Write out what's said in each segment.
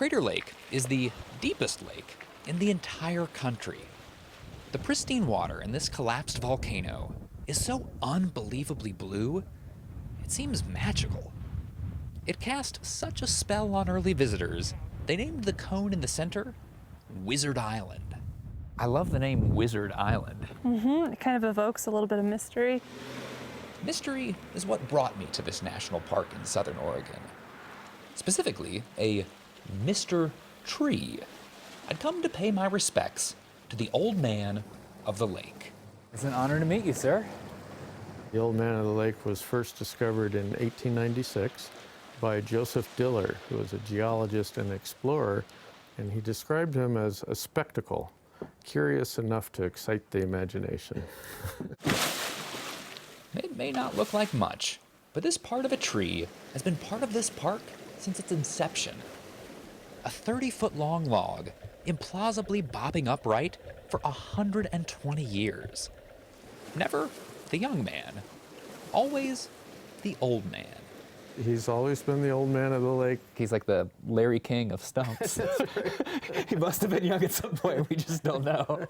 Crater Lake is the deepest lake in the entire country. The pristine water in this collapsed volcano is so unbelievably blue, it seems magical. It cast such a spell on early visitors, they named the cone in the center Wizard Island. I love the name Wizard Island. It kind of evokes a little bit of mystery. Mystery is what brought me to this national park in southern Oregon. Specifically, a Mr. Tree. I'd come to pay my respects to the old man of the lake. It's an honor to meet you, sir. The Old Man of the Lake was first discovered in 1896 by Joseph Diller, who was a geologist and explorer, and he described him as a spectacle, curious enough to excite the imagination. It may not look like much, but this part of a tree has been part of this park since its inception. A 30-foot-long log, implausibly bobbing upright for 120 years. Never the young man, always the old man. He's always been the old man of the lake. He's like the Larry King of stumps. He must have been young at some point, we just don't know.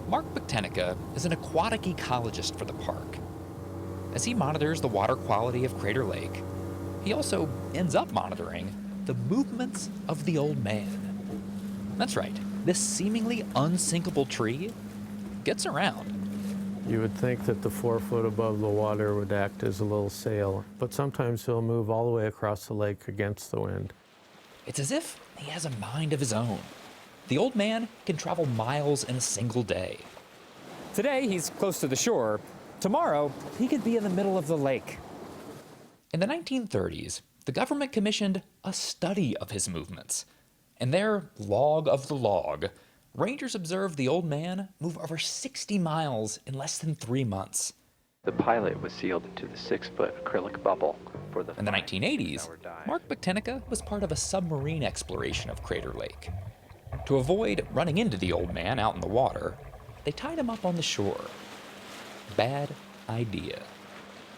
Mark Buktenica is an aquatic ecologist for the park. As he monitors the water quality of Crater Lake, he also ends up monitoring the movements of the old man. That's right, this seemingly unsinkable tree gets around. You would think that the 4 foot above the water would act as a little sail, but sometimes he'll move all the way across the lake against the wind. It's as if he has a mind of his own. The old man can travel miles in a single day. Today, he's close to the shore. Tomorrow, he could be in the middle of the lake. In the 1930s, the government commissioned a study of his movements. In their log of the log, rangers observed the old man move over 60 miles in less than 3 months. The pilot was sealed into the 6-foot acrylic bubble for the... In the 1980s, Mark Buktenica was part of a submarine exploration of Crater Lake. To avoid running into the old man out in the water, they tied him up on the shore. Bad idea.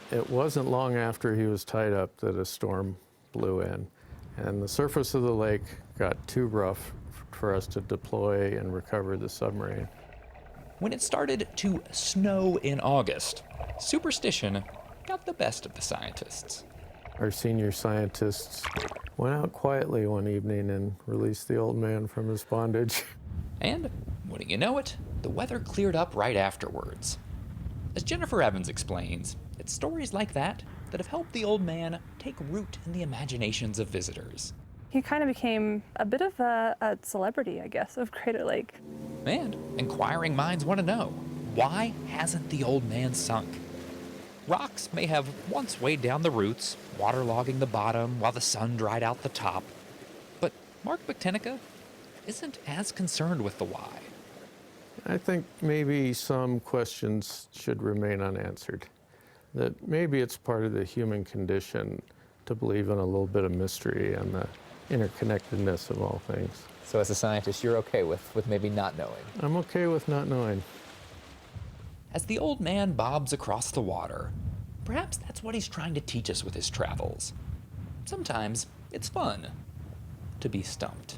It wasn't long after he was tied up that a storm blew in, and the surface of the lake got too rough for us to deploy and recover the submarine. When it started to snow in August, superstition got the best of the scientists. Our senior scientists went out quietly one evening and released the old man from his bondage. And, wouldn't you know it, the weather cleared up right afterwards. As Jennifer Evans explains, it's stories like that that have helped the old man take root in the imaginations of visitors. He kind of became a bit of a celebrity, I guess, of Crater Lake. And inquiring minds want to know, why hasn't the old man sunk? Rocks may have once weighed down the roots, waterlogging the bottom while the sun dried out the top. But Mark Buktenica isn't as concerned with the why. I think maybe some questions should remain unanswered. That maybe it's part of the human condition to believe in a little bit of mystery and the interconnectedness of all things. So as a scientist, you're okay with maybe not knowing? I'm okay with not knowing. As the old man bobs across the water, perhaps that's what he's trying to teach us with his travels. Sometimes it's fun to be stumped.